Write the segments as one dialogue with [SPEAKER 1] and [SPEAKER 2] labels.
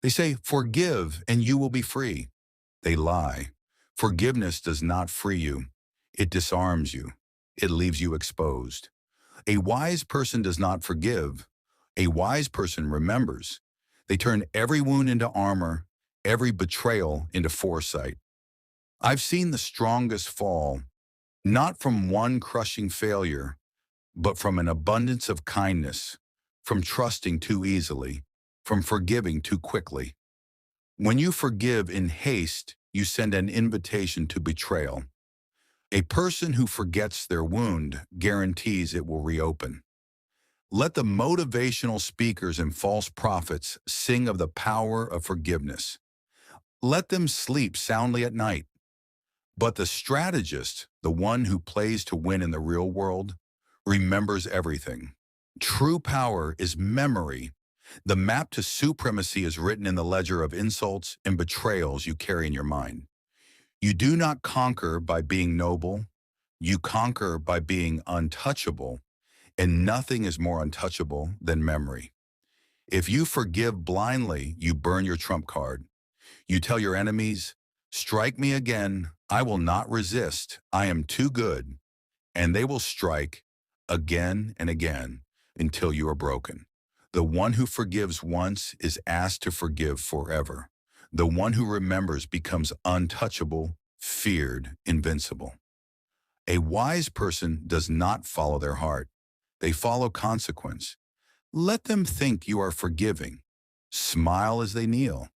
[SPEAKER 1] They say, forgive and you will be free. They lie. Forgiveness does not free you. It disarms you. It leaves you exposed. A wise person does not forgive. A wise person remembers. They turn every wound into armor, every betrayal into foresight. I've seen the strongest fall, not from one crushing failure, but from an abundance of kindness, from trusting too easily, from forgiving too quickly. When you forgive in haste, you send an invitation to betrayal. A person who forgets their wound guarantees it will reopen. Let the motivational speakers and false prophets sing of the power of forgiveness. Let them sleep soundly at night. But the strategist, the one who plays to win in the real world, remembers everything. True power is memory. The map to supremacy is written in the ledger of insults and betrayals you carry in your mind. You do not conquer by being noble. You conquer by being untouchable, and nothing is more untouchable than memory. If you forgive blindly, you burn your trump card. You tell your enemies, strike me again, I will not resist, I am too good, and they will strike again and again until you are broken. The one who forgives once is asked to forgive forever. The one who remembers becomes untouchable, feared, invincible. A wise person does not follow their heart. They follow consequence. Let them think you are forgiving. Smile as they kneel.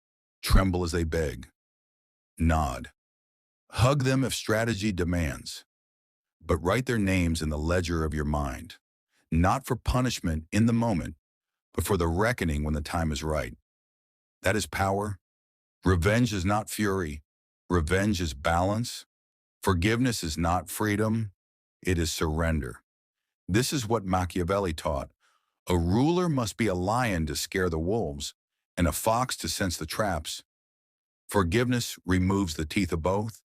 [SPEAKER 1] Tremble as they beg. Nod. Hug them if strategy demands. But write their names in the ledger of your mind, not for punishment in the moment, but for the reckoning when the time is right. That is power. Revenge is not fury. Revenge is balance. Forgiveness is not freedom. It is surrender. This is what Machiavelli taught. A ruler must be a lion to scare the wolves, and a fox to sense the traps. Forgiveness removes the teeth of both.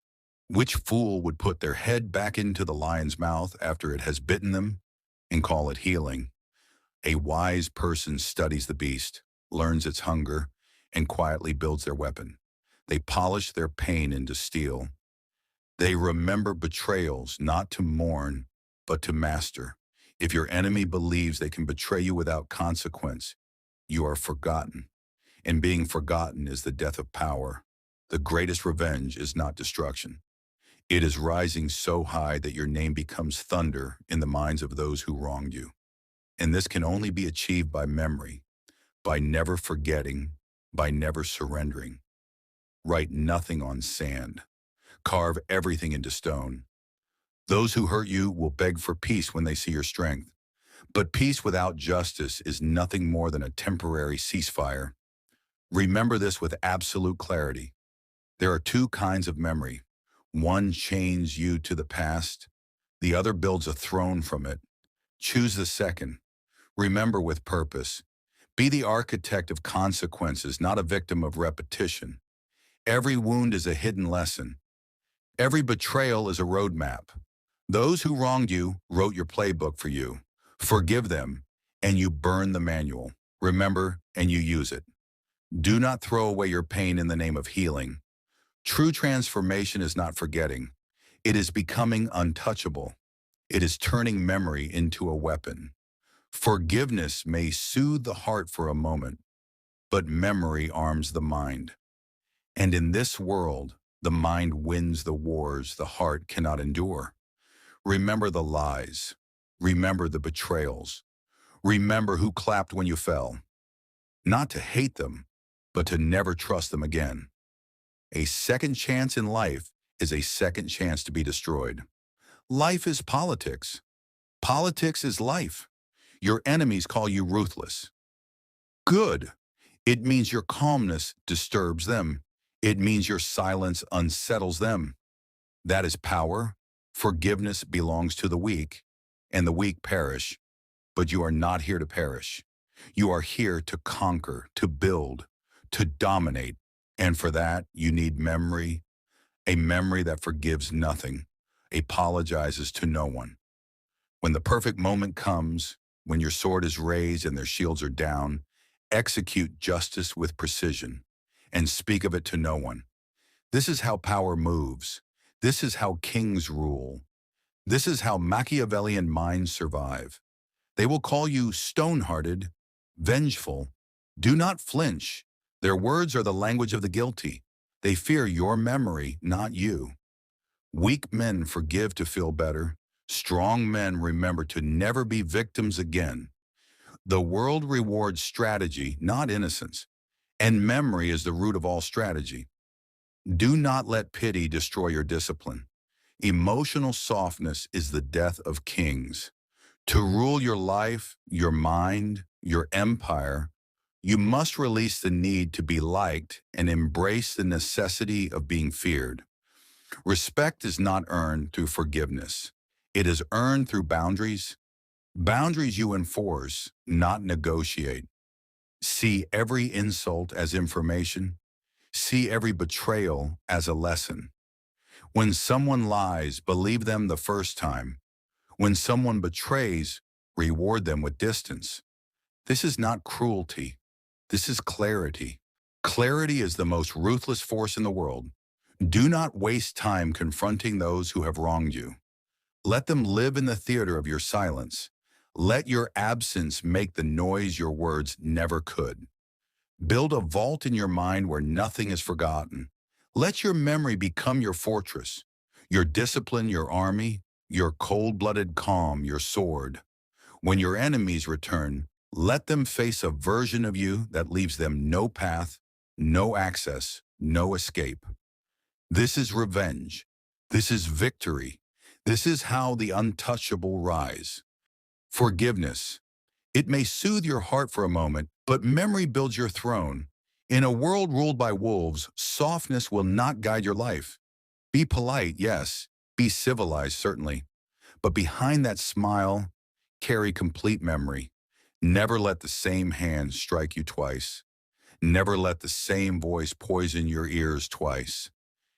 [SPEAKER 1] Which fool would put their head back into the lion's mouth after it has bitten them and call it healing? A wise person studies the beast, learns its hunger, and quietly builds their weapon. They polish their pain into steel. They remember betrayals not to mourn, but to master. If your enemy believes they can betray you without consequence, you are forgotten. And being forgotten is the death of power. The greatest revenge is not destruction. It is rising so high that your name becomes thunder in the minds of those who wronged you. And this can only be achieved by memory, by never forgetting, by never surrendering. Write nothing on sand. Carve everything into stone. Those who hurt you will beg for peace when they see your strength. But peace without justice is nothing more than a temporary ceasefire. Remember this with absolute clarity. There are two kinds of memory. One chains you to the past. The other builds a throne from it. Choose the second. Remember with purpose. Be the architect of consequences, not a victim of repetition. Every wound is a hidden lesson. Every betrayal is a roadmap. Those who wronged you wrote your playbook for you. Forgive them, and you burn the manual. Remember, and you use it. Do not throw away your pain in the name of healing. True transformation is not forgetting. It is becoming untouchable. It is turning memory into a weapon. Forgiveness may soothe the heart for a moment, but memory arms the mind. And in this world, the mind wins the wars the heart cannot endure. Remember the lies. Remember the betrayals. Remember who clapped when you fell. Not to hate them, but to never trust them again. A second chance in life is a second chance to be destroyed. Life is politics. Politics is life. Your enemies call you ruthless. Good. It means your calmness disturbs them. It means your silence unsettles them. That is power. Forgiveness belongs to the weak, and the weak perish. But you are not here to perish. You are here to conquer, to build, to dominate. And for that, you need memory, a memory that forgives nothing, apologizes to no one. When the perfect moment comes, when your sword is raised and their shields are down, execute justice with precision. and speak of it to no one. This is how power moves. This is how kings rule. This is how Machiavellian minds survive. They will call you stone-hearted, vengeful. Do not flinch. Their words are the language of the guilty. They fear your memory, not you. Weak men forgive to feel better. Strong men remember to never be victims again. The world rewards strategy, not innocence. And memory is the root of all strategy. Do not let pity destroy your discipline. Emotional softness is the death of kings. To rule your life, your mind, your empire, you must release the need to be liked and embrace the necessity of being feared. Respect is not earned through forgiveness. It is earned through boundaries. Boundaries you enforce, not negotiate. See every insult as information. See every betrayal as a lesson. When someone lies, believe them the first time. When someone betrays, reward them with distance. This is not cruelty. This is clarity. Clarity is the most ruthless force in the world. Do not waste time confronting those who have wronged you. Let them live in the theater of your silence. Let your absence make the noise your words never could. Build a vault in your mind where nothing is forgotten. Let your memory become your fortress, your discipline, your army, your cold-blooded calm, your sword. When your enemies return, let them face a version of you that leaves them no path, no access, no escape. This is revenge. This is victory. This is how the untouchable rise. Forgiveness. It may soothe your heart for a moment, but memory builds your throne. In a world ruled by wolves, softness will not guide your life. Be polite, yes. Be civilized, certainly. But behind that smile, carry complete memory. Never let the same hand strike you twice. Never let the same voice poison your ears twice.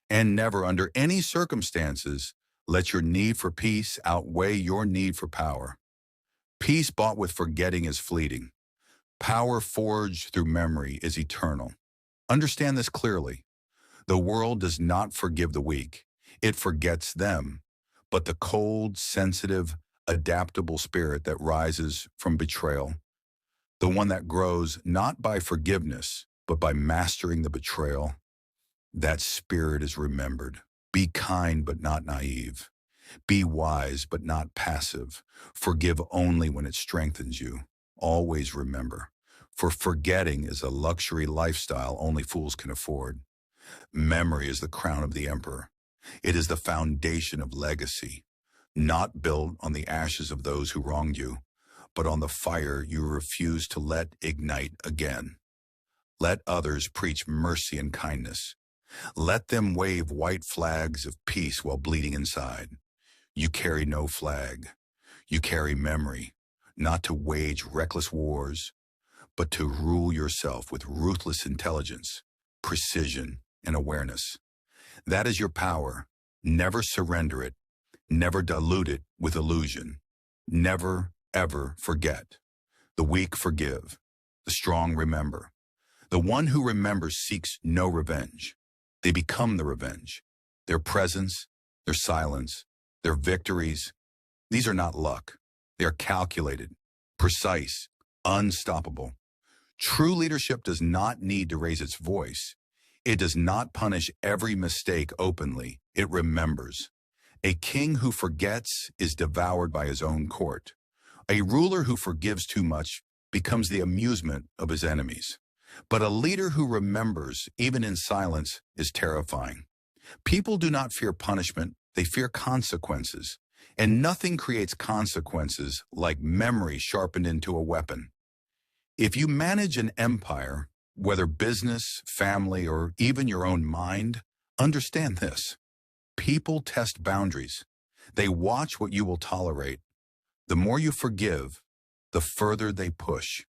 [SPEAKER 1] And never, under any circumstances, let your need for peace outweigh your need for power. Peace bought with forgetting is fleeting. Power forged through memory is eternal. Understand this clearly. The world does not forgive the weak. It forgets them. But the cold, sensitive, adaptable spirit that rises from betrayal, the one that grows not by forgiveness, but by mastering the betrayal, that spirit is remembered. Be kind but not naive. Be wise but not passive. Forgive only when it strengthens you. Always remember, for forgetting is a luxury lifestyle only fools can afford. Memory is the crown of the emperor. It is the foundation of legacy, not built on the ashes of those who wronged you, but on the fire you refuse to let ignite again. Let others preach mercy and kindness. Let them wave white flags of peace while bleeding inside. You carry no flag. You carry memory, not to wage reckless wars, but to rule yourself with ruthless intelligence, precision, and awareness. That is your power. Never surrender it. Never dilute it with illusion. Never, ever forget. The weak forgive. The strong remember. The one who remembers seeks no revenge. They become the revenge. Their presence, their silence, their victories, these are not luck. They are calculated, precise, unstoppable. True leadership does not need to raise its voice. It does not punish every mistake openly. It remembers. A king who forgets is devoured by his own court. A ruler who forgives too much becomes the amusement of his enemies. But a leader who remembers, even in silence, is terrifying. People do not fear punishment, they fear consequences. And nothing creates consequences like memory sharpened into a weapon. If you manage an empire, whether business, family, or even your own mind, understand this. People test boundaries. They watch what you will tolerate. The more you forgive, the further they push.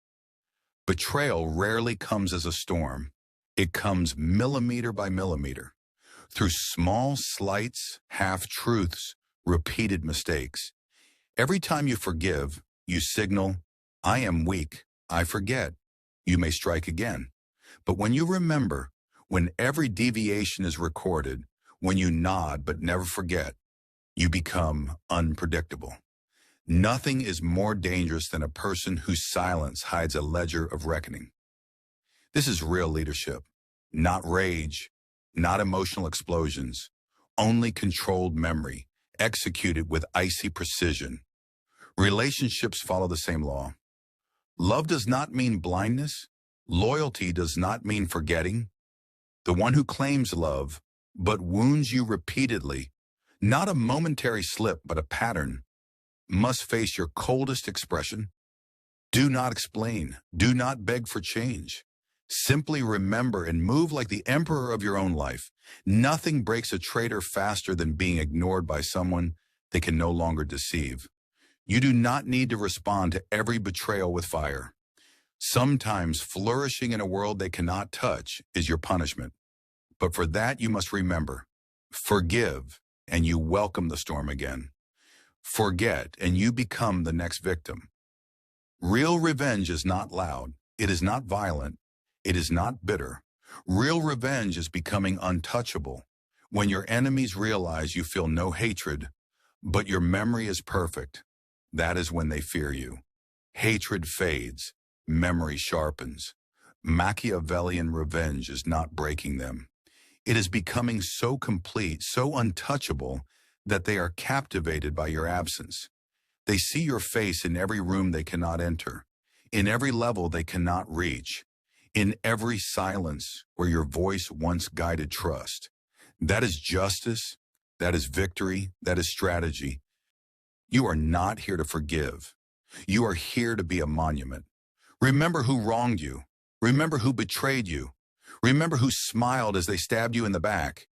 [SPEAKER 1] Betrayal rarely comes as a storm. It comes millimeter by millimeter, through small slights, half-truths, repeated mistakes. Every time you forgive, you signal, I am weak, I forget. You may strike again. But when you remember, When every deviation is recorded, when you nod but never forget, you become unpredictable. Nothing is more dangerous than a person whose silence hides a ledger of reckoning. This is real leadership, not rage, not emotional explosions, only controlled memory, executed with icy precision. Relationships follow the same law. Love does not mean blindness. Loyalty does not mean forgetting. The one who claims love, but wounds you repeatedly, not a momentary slip, but a pattern, must face your coldest expression. Do not explain. Do not beg for change. Simply remember and move like the emperor of your own life. Nothing breaks a traitor faster than being ignored by someone they can no longer deceive. You do not need to respond to every betrayal with fire. Sometimes flourishing in a world they cannot touch is your punishment. But for that you must remember, forgive and you welcome the storm again. Forget and you become the next victim. Real revenge is not loud. It is not violent. It is not bitter. Real revenge is becoming untouchable. When your enemies realize you feel no hatred, but your memory is perfect, that is when they fear you. Hatred fades. Memory sharpens. Machiavellian revenge is not breaking them. It is becoming so complete, so untouchable, that they are captivated by your absence. They see your face in every room they cannot enter, in every level they cannot reach, in every silence where your voice once guided trust. That is justice, that is victory, that is strategy. You are not here to forgive. You are here to be a monument. Remember who wronged you. Remember who betrayed you. Remember who smiled as they stabbed you in the back.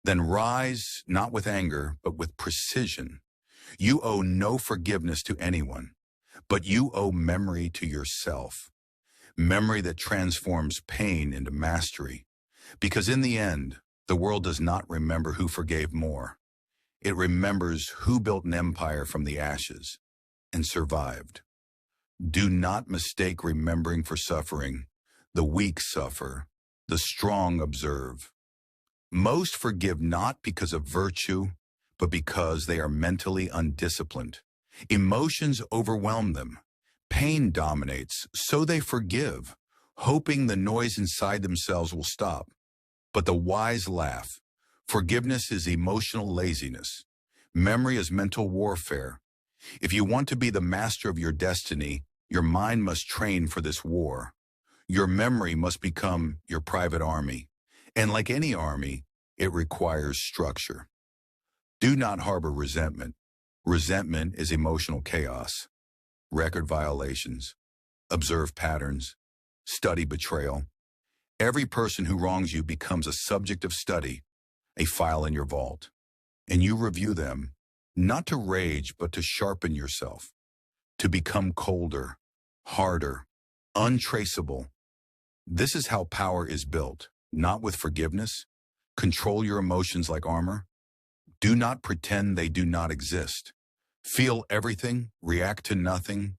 [SPEAKER 1] Then rise, not with anger, but with precision. You owe no forgiveness to anyone, but you owe memory to yourself. Memory that transforms pain into mastery. Because in the end, the world does not remember who forgave more. It remembers who built an empire from the ashes and survived. Do not mistake remembering for suffering. The weak suffer, the strong observe. Most forgive not because of virtue, but because they are mentally undisciplined. Emotions overwhelm them. Pain dominates, so they forgive, hoping the noise inside themselves will stop. But the wise laugh. Forgiveness is emotional laziness. Memory is mental warfare. If you want to be the master of your destiny, your mind must train for this war. Your memory must become your private army. And like any army, it requires structure. Do not harbor resentment. Resentment is emotional chaos. Record violations. Observe patterns. Study betrayal. Every person who wrongs you becomes a subject of study, a file in your vault. And you review them, not to rage, but to sharpen yourself, to become colder, harder, untraceable. This is how power is built, not with forgiveness. Control your emotions like armor. Do not pretend they do not exist. Feel everything, react to nothing,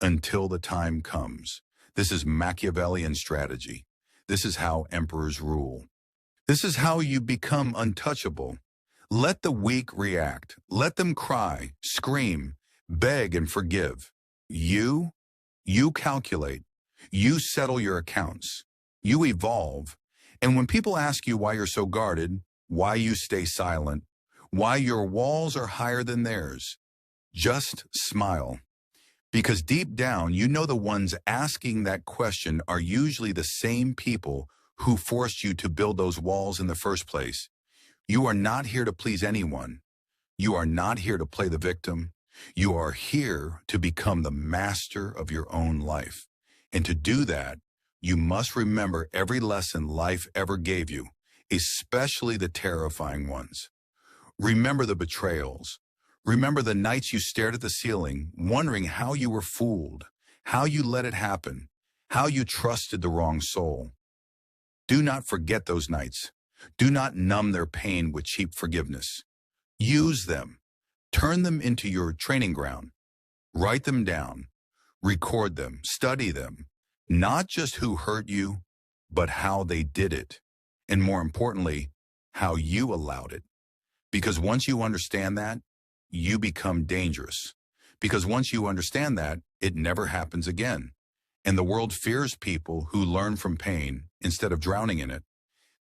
[SPEAKER 1] until the time comes. This is Machiavellian strategy. This is how emperors rule. This is how you become untouchable. Let the weak react. Let them cry, scream, beg, and forgive. You calculate. You settle your accounts. You evolve. And when people ask you why you're so guarded, why you stay silent, why your walls are higher than theirs, just smile. Because deep down, you know the ones asking that question are usually the same people who forced you to build those walls in the first place. You are not here to please anyone. You are not here to play the victim. You are here to become the master of your own life. And to do that, you must remember every lesson life ever gave you, especially the terrifying ones. Remember the betrayals. Remember the nights you stared at the ceiling, wondering how you were fooled, how you let it happen, how you trusted the wrong soul. Do not forget those nights. Do not numb their pain with cheap forgiveness. Use them. Turn them into your training ground. Write them down. Record them. Study them. Not just who hurt you, but how they did it. and more importantly, how you allowed it. Because once you understand that, you become dangerous. Because once you understand that, it never happens again. And the world fears people who learn from pain instead of drowning in it.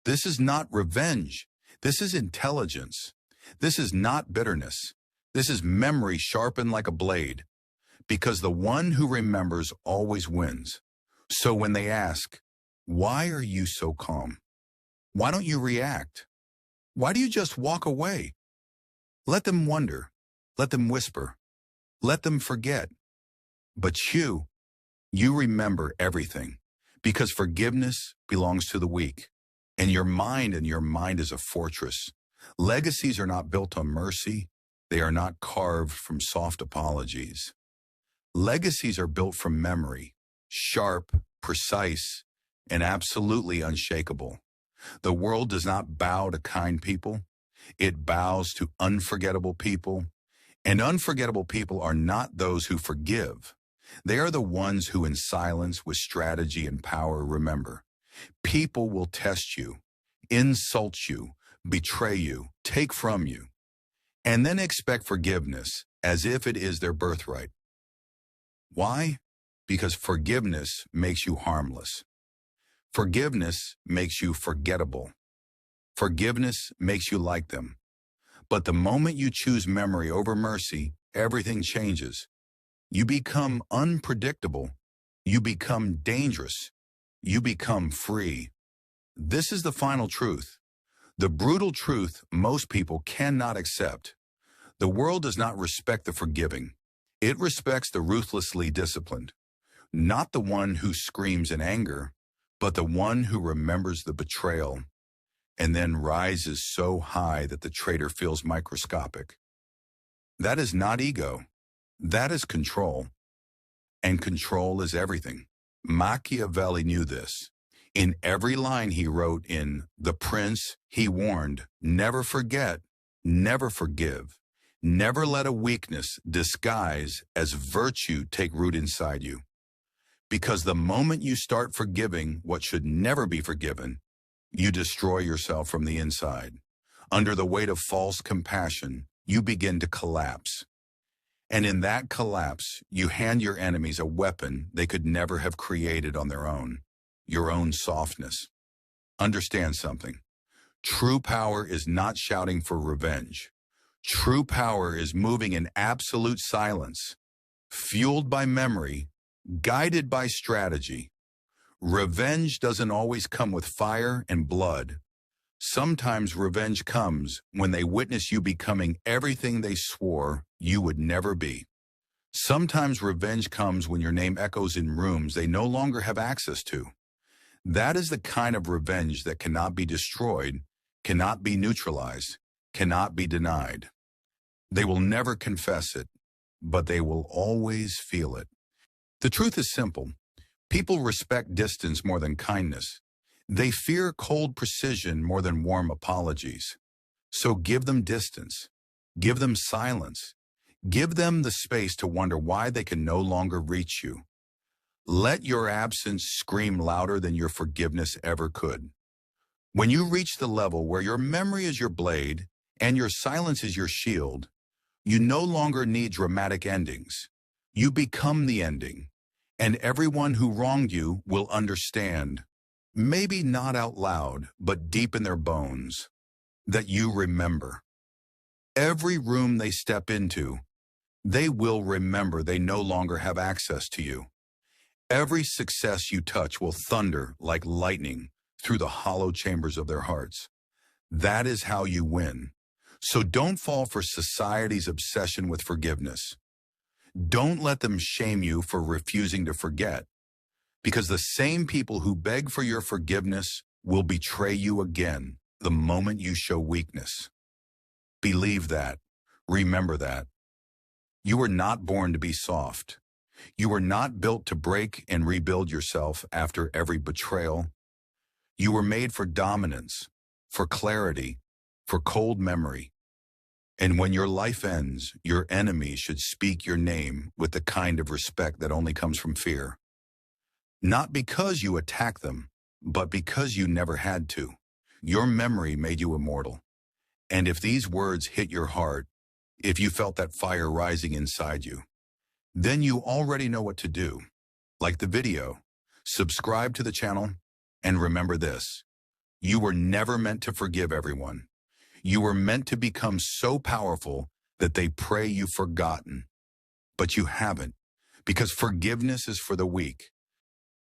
[SPEAKER 1] This is not revenge. This is intelligence. This is not bitterness. This is memory sharpened like a blade. Because the one who remembers always wins. So when they ask, why are you so calm? Why don't you react? Why do you just walk away? Let them wonder. Let them whisper. Let them forget. But you remember everything. Because forgiveness belongs to the weak. And your mind is a fortress. Legacies are not built on mercy. They are not carved from soft apologies. Legacies are built from memory, sharp, precise, and absolutely unshakable. The world does not bow to kind people. It bows to unforgettable people. And unforgettable people are not those who forgive. They are the ones who in silence, with strategy and power, remember. People will test you, insult you, betray you, take from you, and then expect forgiveness as if it is their birthright. Why? Because forgiveness makes you harmless. Forgiveness makes you forgettable. Forgiveness makes you like them. But the moment you choose memory over mercy, everything changes. You become unpredictable. You become dangerous. You become free. This is the final truth. The brutal truth most people cannot accept. The world does not respect the forgiving. It respects the ruthlessly disciplined. Not the one who screams in anger, but the one who remembers the betrayal and then rises so high that the traitor feels microscopic. That is not ego. That is control. And control is everything. Machiavelli knew this. In every line he wrote in The Prince, he warned, never forget, never forgive, never let a weakness disguise as virtue take root inside you. Because the moment you start forgiving what should never be forgiven, you destroy yourself from the inside. Under the weight of false compassion, you begin to collapse. And in that collapse, you hand your enemies a weapon they could never have created on their own, your own softness. Understand something. True power is not shouting for revenge. True power is moving in absolute silence, fueled by memory, guided by strategy. Revenge doesn't always come with fire and blood. Sometimes revenge comes when they witness you becoming everything they swore you would never be. Sometimes revenge comes when your name echoes in rooms they no longer have access to. That is the kind of revenge that cannot be destroyed, cannot be neutralized, cannot be denied. They will never confess it, but they will always feel it. The truth is simple. People respect distance more than kindness. They fear cold precision more than warm apologies. So give them distance. Give them silence. Give them the space to wonder why they can no longer reach you. Let your absence scream louder than your forgiveness ever could. When you reach the level where your memory is your blade and your silence is your shield, you no longer need dramatic endings. You become the ending, and everyone who wronged you will understand, maybe not out loud, but deep in their bones, that you remember. Every room they step into, they will remember they no longer have access to you. Every success you touch will thunder like lightning through the hollow chambers of their hearts. That is how you win. So don't fall for society's obsession with forgiveness. Don't let them shame you for refusing to forget, because the same people who beg for your forgiveness will betray you again the moment you show weakness. Believe that. Remember that. You were not born to be soft. You were not built to break and rebuild yourself after every betrayal. You were made for dominance, for clarity, for cold memory. And when your life ends, your enemies should speak your name with the kind of respect that only comes from fear. Not because you attack them, but because you never had to. Your memory made you immortal. And if these words hit your heart, if you felt that fire rising inside you, then you already know what to do. Like the video, subscribe to the channel, and remember this. You were never meant to forgive everyone. You were meant to become so powerful that they pray you've forgotten. But you haven't, because forgiveness is for the weak.